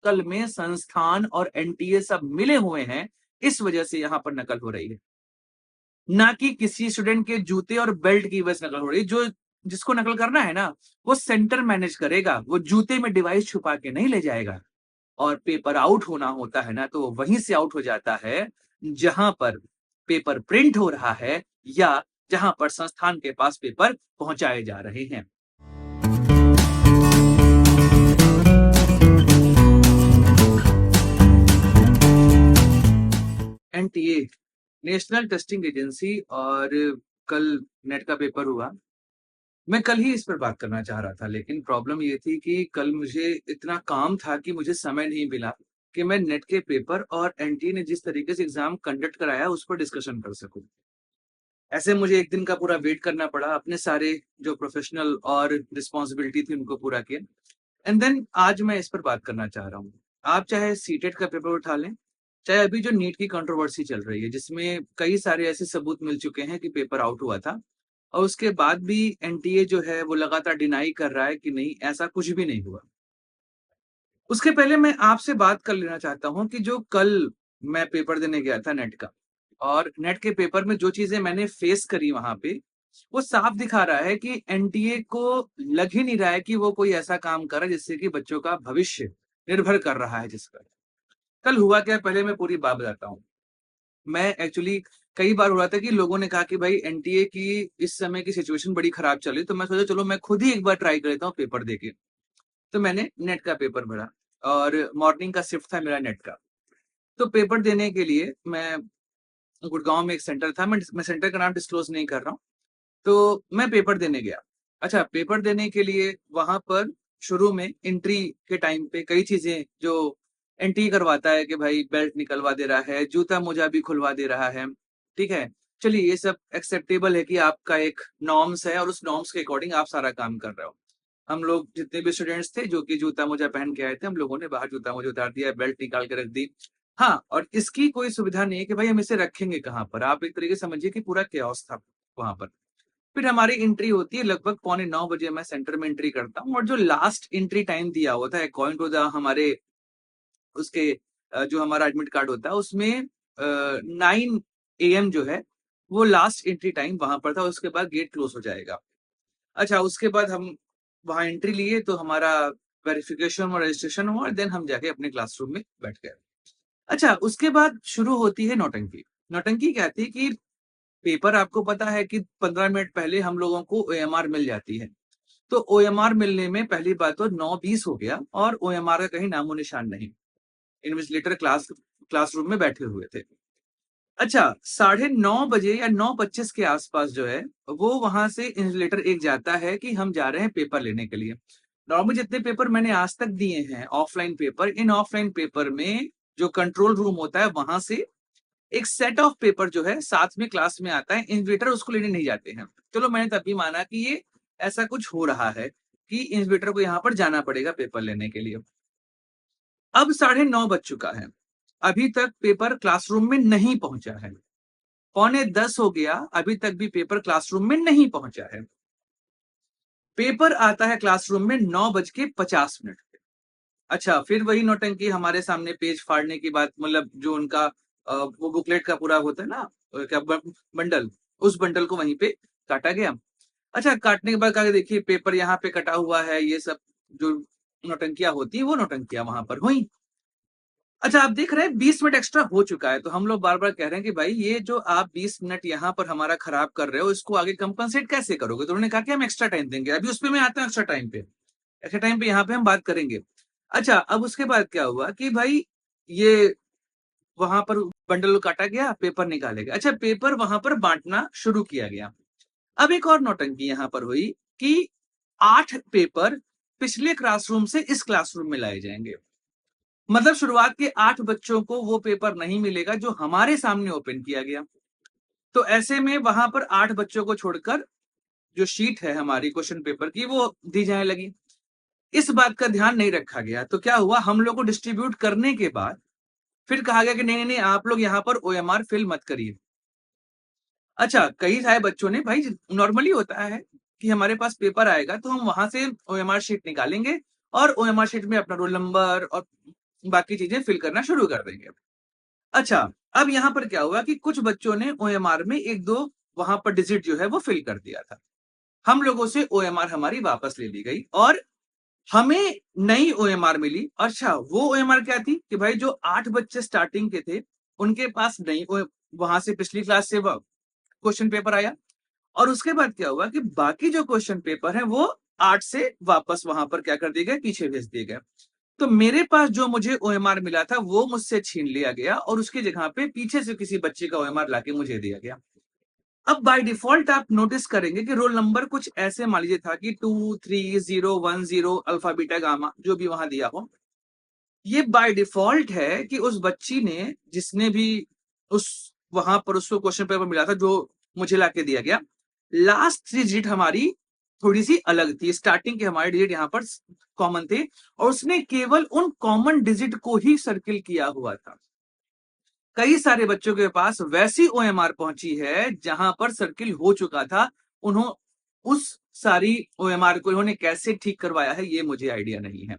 कल में संस्थान और एनटीए सब मिले हुए हैं, इस वजह से यहाँ पर नकल हो रही है। ना कि किसी स्टूडेंट के जूते और बेल्ट की वजह से नकल हो रही है। जो जिसको नकल करना है ना, वो सेंटर मैनेज करेगा, वो जूते में डिवाइस छुपा के नहीं ले जाएगा। और पेपर आउट होना होता है ना, तो वहीं से आउट हो जाता है जहां पर पेपर प्रिंट हो रहा है या जहां पर संस्थान के पास पेपर पहुंचाए जा रहे हैं। एनटीए, नेशनल टेस्टिंग एजेंसी, और कल नेट का पेपर हुआ। मैं कल ही इस पर बात करना चाह रहा था, लेकिन प्रॉब्लम ये थी कि कल मुझे इतना काम था कि मुझे समय नहीं मिला कि मैं नेट के पेपर और एनटीए ने जिस तरीके से एग्जाम कंडक्ट कराया उस पर डिस्कशन कर सकूं। ऐसे मुझे एक दिन का पूरा वेट करना पड़ा, अपने सारे जो प्रोफेशनल और रिस्पॉन्सिबिलिटी थी उनको पूरा किया। एंड देन आज मैं इस पर बात करना चाह रहा हूँ। आप चाहे सीटेट का पेपर उठा लें, चाहे अभी जो नीट की कंट्रोवर्सी चल रही है, जिसमें कई सारे ऐसे सबूत मिल चुके हैं कि पेपर आउट हुआ था, और उसके बाद भी एनटीए जो है वो लगातार डिनाई कर रहा है कि नहीं, ऐसा कुछ भी नहीं हुआ। उसके पहले मैं आपसे बात कर लेना चाहता हूँ कि जो कल मैं पेपर देने गया था नेट का, और नेट के पेपर में जो चीजें मैंने फेस करी वहां पे, वो साफ दिखा रहा है कि एनटीए को लग ही नहीं रहा है कि वो कोई ऐसा काम कर रहा है जिससे कि बच्चों का भविष्य निर्भर कर रहा है जिस पर। कल हुआ क्या, पहले मैं पूरी बात बताता हूँ। मैं एक्चुअली कई बार हो रहा था कि लोगों ने कहा कि भाई एनटीए की इस समय की सिचुएशन बड़ी खराब चल रही, तो मैं सोचा चलो मैं खुद ही एक बार ट्राई कर लेता हूँ पेपर देके। तो मैंने नेट का पेपर भरा, और मॉर्निंग का शिफ्ट था मेरा नेट का। तो पेपर देने के लिए मैं गुड़गांव में एक सेंटर था, मैं सेंटर का नाम डिस्क्लोज नहीं कर रहा हूँ। तो मैं पेपर देने गया। अच्छा, पेपर देने के लिए वहां पर शुरू में एंट्री के टाइम पे कई चीजें जो एंट्री करवाता है कि भाई बेल्ट निकलवा दे रहा है, जूता मोजा भी खुलवा दे रहा है। ठीक है, चलिए ये सब एक्सेप्टेबल है कि आपका एक नॉर्म्स है और उस नॉर्म्स के अकॉर्डिंग आप सारा काम कर रहे हो। हम लोग जितने भी स्टूडेंट्स थे जो कि जूता मोजा पहन के आए थे, हम लोगों ने बाहर जूता मोजा उतार दिया, बेल्ट निकाल के रख दी। हाँ, और इसकी कोई सुविधा नहीं है कि भाई हम इसे रखेंगे कहाँ पर। आप एक तरीके से समझिए कि पूरा केओस था वहां पर। फिर हमारी एंट्री होती है लगभग 8:45 बजे, मैं सेंटर में एंट्री करता हूँ, और जो लास्ट एंट्री टाइम दिया होता है अकॉर्डिंग टू द हमारे उसके जो हमारा एडमिट कार्ड होता है उसमें 9 AM जो है वो लास्ट एंट्री टाइम वहां पर था। उसके बाद गेट क्लोज हो जाएगा। अच्छा, उसके बाद हम वहां एंट्री लिए तो हमारा वेरिफिकेशन और रजिस्ट्रेशन हुआ, और देन हम जाके अपने क्लासरूम में बैठ गए। अच्छा, उसके बाद शुरू होती है नौटंकी। नौटंकी क्या थी कि पेपर, आपको पता है कि 15 मिनट पहले हम लोगों को ओएमआर मिल जाती है। तो ओएमआर मिलने में पहली बात तो 9:20 हो गया, और ओएमआर का कहीं नामो निशान नहीं। इन्विजिलेटर क्लासरूम में बैठे हुए थे। अच्छा, 9:30 बजे या 9:25 के आसपास जो है वो वहां से इन्विजिलेटर एक जाता है कि हम जा रहे हैं पेपर लेने के लिए। नॉर्मली जितने पेपर मैंने आज तक दिए हैं offline paper, in offline paper में जो कंट्रोल रूम होता है वहां से एक सेट ऑफ पेपर जो है साथ में क्लास में आता है, इन्विजिलेटर उसको लेने नहीं जाते हैं। चलो, मैंने तभी माना कि ये ऐसा कुछ हो रहा है कि इन्विजिलेटर को यहाँ पर जाना पड़ेगा पेपर लेने के लिए। अब 9:30 बज चुका है, अभी तक पेपर क्लासरूम में नहीं पहुंचा है। 9:45 हो गया, अभी तक भी पेपर क्लासरूम में नहीं पहुंचा है। पेपर आता है क्लासरूम में 9:50 पे। अच्छा, फिर वही नौटंकी, हमारे सामने पेज फाड़ने की बात, मतलब जो उनका वो बुकलेट का पूरा होता है ना, क्या बंडल, उस बंडल को वहीं पे काटा गया। अच्छा, काटने के बाद कहा देखिए पेपर यहाँ पे कटा हुआ है, ये सब जो नौटंकियां होती है वो नौटंकियां वहां पर हुई। अच्छा, आप देख रहे हैं 20 मिनट एक्स्ट्रा हो चुका है, तो हम लोग बार बार कह रहे हैं कि भाई ये जो आप 20 मिनट यहाँ पर हमारा खराब कर रहे हो, इसको आगे कंपनसेट कैसे करोगे। तो उन्होंने कहा कि हम एक्स्ट्रा टाइम देंगे। अभी उस पर मैं आता हूँ, एक्स्ट्रा टाइम पे, एक्स्ट्रा टाइम पे यहाँ पे हम बात करेंगे। अच्छा, अब उसके बाद क्या हुआ कि भाई ये वहां पर बंडल काटा गया, पेपर निकाले गए। अच्छा, पेपर वहां पर बांटना शुरू किया गया। अब एक और नौटंकी यहाँ पर हुई कि 8 पेपर पिछले क्लासरूम से इस क्लासरूम में लाए जाएंगे। मतलब शुरुआत के 8 बच्चों को वो पेपर नहीं मिलेगा जो हमारे सामने ओपन किया गया। तो ऐसे में वहां पर 8 बच्चों को छोड़कर जो शीट है हमारी क्वेश्चन पेपर की वो दी जाने लगी। इस बात का ध्यान नहीं रखा गया, तो क्या हुआ, हम लोग को डिस्ट्रीब्यूट करने के बाद फिर कहा गया कि नहीं नहीं नहीं, आप लोग यहाँ पर ओएमआर फिल मत करिए। अच्छा, कई सारे बच्चों ने, भाई नॉर्मली होता है कि हमारे पास पेपर आएगा तो हम वहां से ओएमआर शीट निकालेंगे और ओएमआर शीट में अपना रोल नंबर और बाकी चीजें फिल करना शुरू कर देंगे। अच्छा, अब यहाँ पर क्या हुआ कि कुछ बच्चों ने ओएमआर में 1-2 वहां पर डिजिट जो है वो फिल कर दिया था। हम लोगों से ओएमआर हमारी वापस ले ली गई और हमें नई ओएमआर मिली। अच्छा, वो ओएमआर क्या थी कि भाई जो 8 बच्चे स्टार्टिंग के थे, उनके पास नई वहां से पिछली क्लास से क्वेश्चन पेपर आया और उसके बाद क्या हुआ कि बाकी जो क्वेश्चन पेपर है वो 8 से वापस वहां पर क्या कर दिए गए, पीछे भेज दिए गए। तो मेरे पास जो मुझे ओएमआर मिला था वो मुझसे छीन लिया गया और उसकी जगह पे पीछे से किसी बच्चे का ओएमआर लाके मुझे दिया गया। अब बाय डिफॉल्ट आप नोटिस करेंगे कि रोल नंबर कुछ ऐसे मान लीजिए था कि 23010 अल्फा बीटा गामा जो भी वहां दिया हो। ये बाय डिफॉल्ट है कि उस बच्ची ने जिसने भी उस वहां पर उसको क्वेश्चन पेपर मिला था जो मुझे लाके दिया गया, लास्ट 3 डिजिट हमारी थोड़ी सी अलग थी। स्टार्टिंग के हमारे डिजिट यहाँ पर कॉमन थे और उसने केवल उन कॉमन डिजिट को ही सर्किल किया हुआ था। कई सारे बच्चों के पास वैसी ओएमआर पहुंची है जहां पर सर्किल हो चुका था। उन्हों उस सारी ओएमआर को इन्होंने कैसे ठीक करवाया है ये मुझे आइडिया नहीं है।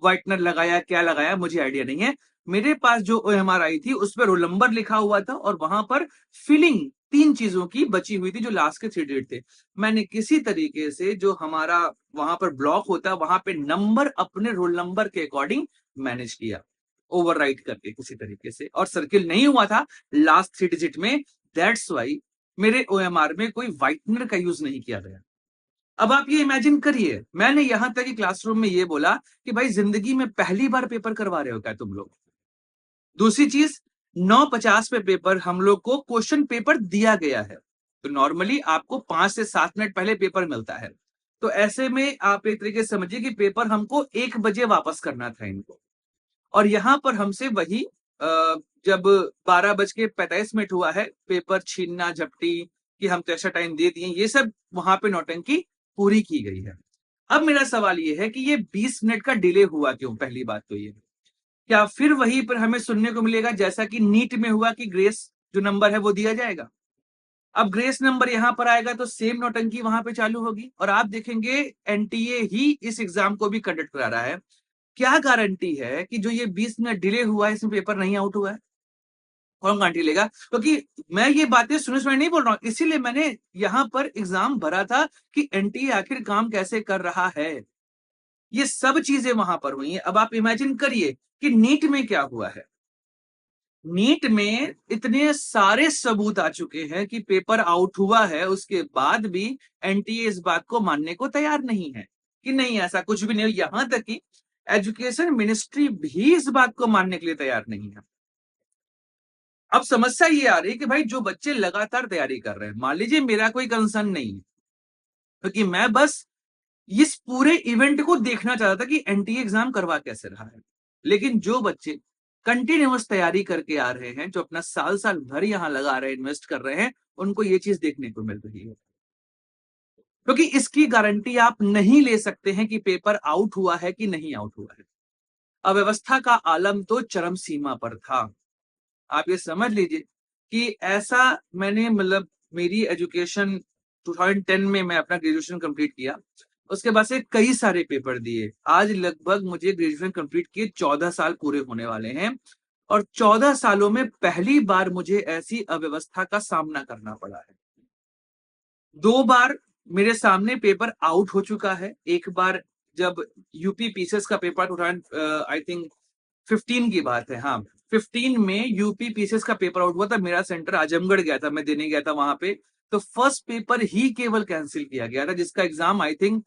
व्हाइटनर लगाया, क्या लगाया, मुझे आइडिया नहीं है। मेरे पास जो ओएमआर आई थी उस पर रोल नंबर लिखा हुआ था और वहां पर फिलिंग 3 चीजों की बची हुई थी जो लास्ट के 3 डिजिट थे। मैंने किसी तरीके से जो हमारा वहां पर ब्लॉक होता है वहां पे नंबर अपने रोल नंबर के अकॉर्डिंग मैनेज किया, ओवरराइट करके किसी तरीके से, और सर्किल नहीं हुआ था लास्ट 3 डिजिट में। दैट्स वाई मेरे ओएमआर में कोई व्हाइटनर का यूज नहीं किया गया। अब आप ये इमेजिन करिए, मैंने यहां तक कि क्लासरूम में ये बोला कि भाई जिंदगी में पहली बार पेपर करवा रहे हो क्या तुम लोग। दूसरी चीज, 9:50 पे पेपर हम लोग को क्वेश्चन पेपर दिया गया है। तो नॉर्मली आपको 5 से 7 मिनट पहले पेपर मिलता है। तो ऐसे में आप एक तरीके से समझिए कि पेपर हमको 1 बजे वापस करना था इनको। और यहां पर हमसे वही जब 12:45 हुआ है, पेपर छीनना झपटी कि हम तो एक्स्ट्रा टाइम दे दिए, ये सब वहां पे नौटंकी पूरी की गई है। अब मेरा सवाल ये है कि ये 20 मिनट का डिले हुआ क्यों। पहली बात तो ये, क्या फिर वहीं पर हमें सुनने को मिलेगा जैसा कि नीट में हुआ कि ग्रेस जो नंबर है वो दिया जाएगा। अब ग्रेस नंबर यहां पर आएगा तो सेम नौटंकी वहां पे चालू होगी और आप देखेंगे एनटीए ही इस एग्जाम को भी कंडक्ट करा रहा है। क्या गारंटी है कि जो ये 20 मिनट डिले हुआ है इसमें पेपर नहीं आउट हुआ है। कौन गारंटी लेगा, क्योंकि मैं ये बातें सुने सुने नहीं बोल रहा हूं, इसीलिए मैंने यहां पर एग्जाम भरा था कि एनटीए आखिर काम कैसे कर रहा है। ये सब चीजें वहां पर हुई हैं। अब आप इमेजिन करिए कि नीट में क्या हुआ है। नीट में इतने सारे सबूत आ चुके हैं कि पेपर आउट हुआ है, उसके बाद भी एनटीए इस बात को मानने को तैयार नहीं है कि नहीं ऐसा कुछ भी नहीं। यहां तक कि एजुकेशन मिनिस्ट्री भी इस बात को मानने के लिए तैयार नहीं है। अब समस्या ये आ रही है कि भाई जो बच्चे लगातार तैयारी कर रहे हैं, मान लीजिए मेरा कोई कंसर्न नहीं है क्योंकि मैं बस इस पूरे इवेंट को देखना चाहता था कि एनटीए एग्जाम करवा कैसे रहा है। लेकिन जो बच्चे कंटिन्यूअस तैयारी करके आ रहे हैं, जो अपना साल साल भर यहां लगा रहे हैं, इन्वेस्ट कर रहे हैं, उनको ये चीज देखने को मिल रही है। क्योंकि इसकी गारंटी आप नहीं ले सकते हैं कि पेपर आउट हुआ है कि नहीं आउट हुआ है। अव्यवस्था का आलम तो चरम सीमा पर था। आप ये समझ लीजिए कि ऐसा मैंने मतलब मेरी एजुकेशन 2010 में मैं अपना ग्रेजुएशन कंप्लीट किया। उसके बाद से कई सारे पेपर दिए। आज लगभग मुझे ग्रेजुएशन कंप्लीट किए 14 साल पूरे होने वाले हैं और 14 सालों में पहली बार मुझे ऐसी अव्यवस्था का सामना करना पड़ा है। 2 बार मेरे सामने पेपर आउट हो चुका है। एक बार जब यूपी पीसीएस का पेपर आई थिंक 15 की बात है, हाँ 15 में यूपी पीसीएस का पेपर आउट हुआ था। मेरा सेंटर आजमगढ़ गया था, मैं देने गया था वहां पे। तो फर्स्ट पेपर ही केवल कैंसिल किया गया था जिसका एग्जाम आई थिंक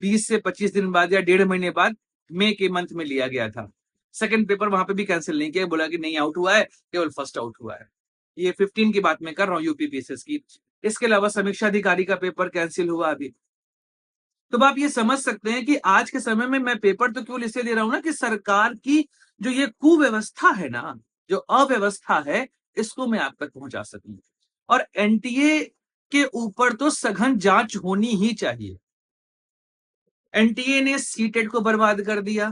20 से 25 दिन बाद या 1.5 महीने बाद मई के मंथ में लिया गया था। सेकंड पेपर वहां पे भी कैंसिल नहीं किया, बोला कि नहीं आउट हुआ है, केवल फर्स्ट आउट हुआ है। ये 15 की बात मैं कर रहा हूँ यूपी पीसीएस की। इसके अलावा समीक्षा अधिकारी का पेपर कैंसिल हुआ अभी। तो आप ये समझ सकते हैं कि आज के समय में मैं पेपर तो केवल इसलिए दे रहा हूं ना कि सरकार की जो ये कुव्यवस्था है ना, जो अव्यवस्था है, इसको मैं आप तक पहुंचा सकूं। और एनटीए के ऊपर तो सघन जांच होनी ही चाहिए। एनटीए ने सीटेट को बर्बाद कर दिया,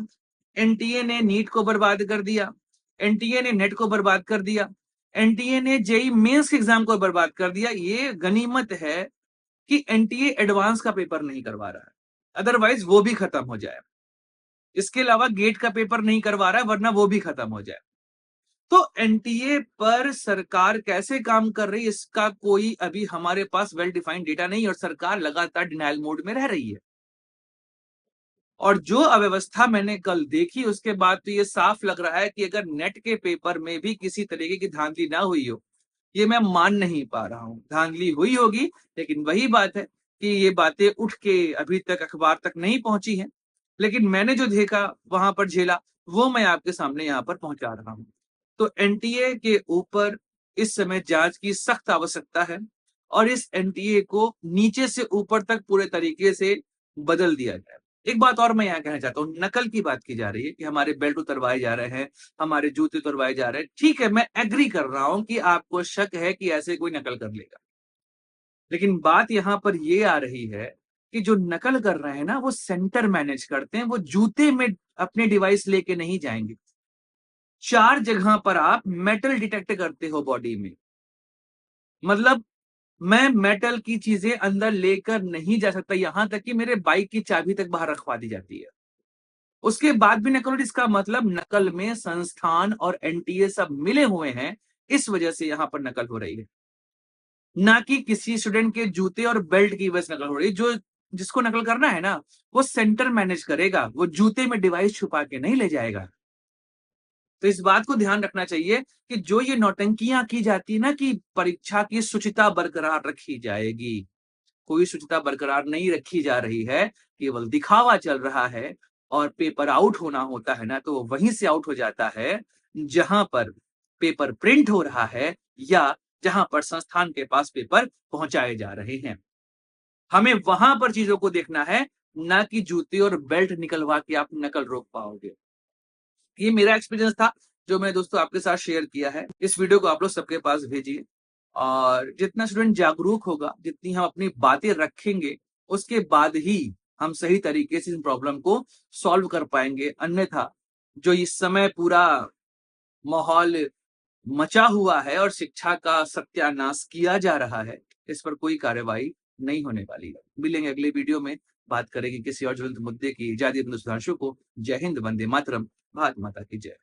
एनटीए ने नीट को बर्बाद कर दिया, एनटीए ने नेट को बर्बाद कर दिया, एनटीए ने जेई मेंस के एग्जाम को बर्बाद कर दिया। ये गनीमत है कि एनटीए एडवांस का पेपर नहीं करवा रहा है, अदरवाइज वो भी खत्म हो जाए। इसके अलावा गेट का पेपर नहीं करवा रहा है, वरना वो भी खत्म हो जाए। तो एनटीए पर सरकार कैसे काम कर रही है, इसका कोई अभी हमारे पास वेल डिफाइंड डेटा नहीं, और सरकार लगातार डिनायल मोड में रह रही है। और जो अव्यवस्था मैंने कल देखी, उसके बाद तो ये साफ लग रहा है कि अगर नेट के पेपर में भी किसी तरीके की धांधली ना हुई हो, ये मैं मान नहीं पा रहा हूं। धांधली हुई होगी, लेकिन वही बात है कि ये बातें उठ के अभी तक अखबार तक नहीं पहुंची हैं। लेकिन मैंने जो देखा, वहां पर झेला, वो मैं आपके सामने यहाँ पर पहुंचा रहा हूं। तो एनटीए के ऊपर इस समय जांच की सख्त आवश्यकता है, और इस एनटीए को नीचे से ऊपर तक पूरे तरीके से बदल दिया जाए। एक बात और मैं यहाँ कहना चाहता हूँ, नकल की बात की जा रही है कि हमारे बेल्ट उतरवाए जा रहे हैं, हमारे जूते उतरवाए जा रहे हैं। ठीक है, मैं एग्री कर रहा हूं कि आपको शक है कि ऐसे कोई नकल कर लेगा। लेकिन बात यहां पर ये आ रही है कि जो नकल कर रहे हैं ना, वो सेंटर मैनेज करते हैं, वो जूते में अपने डिवाइस लेके नहीं जाएंगे। 4 जगह पर आप मेटल डिटेक्ट करते हो बॉडी में। मतलब मैं मेटल की चीजें अंदर लेकर नहीं जा सकता, यहां तक कि मेरे बाइक की चाबी तक बाहर रखवा दी जाती है। उसके बाद भी नकल, इसका मतलब नकल में संस्थान और एनटीए सब मिले हुए हैं। इस वजह से यहां पर नकल हो रही है, ना कि किसी स्टूडेंट के जूते और बेल्ट की वजह से नकल हो रही है। जो जिसको नकल करना है ना, वो सेंटर मैनेज करेगा, वो जूते में डिवाइस छुपा के नहीं ले जाएगा। तो इस बात को ध्यान रखना चाहिए कि जो ये नौटंकियां की जाती है ना कि परीक्षा की शुचिता बरकरार रखी जाएगी, कोई शुचिता बरकरार नहीं रखी जा रही है, केवल दिखावा चल रहा है। और पेपर आउट होना होता है ना, तो वो वहीं से आउट हो जाता है जहां पर पेपर प्रिंट हो रहा है, या जहां पर संस्थान के पास पेपर पहुंचाए जा रहे हैं। हमें वहां पर चीजों को देखना है, ना कि जूते और बेल्ट निकलवा के आप नकल रोक पाओगे। ये मेरा एक्सपीरियंस था, जो मैं दोस्तों आपके साथ शेयर किया है। इस वीडियो को आप लोग सबके पास भेजिए, और जितना स्टूडेंट जागरूक होगा, जितनी हम अपनी बातें रखेंगे, उसके बाद ही हम सही तरीके से इन प्रॉब्लम को सॉल्व कर पाएंगे। अन्यथा जो इस समय पूरा माहौल मचा हुआ है और शिक्षा का सत्यानाश किया जा रहा है, इस पर कोई कार्रवाई नहीं होने वाली है। मिलेंगे अगले वीडियो में, बात करेंगे किसी और ज्वलंत मुद्दे की। इजाजत दो सुधांशु को। जय हिंद, वंदे मातरम, भारत माता की जय।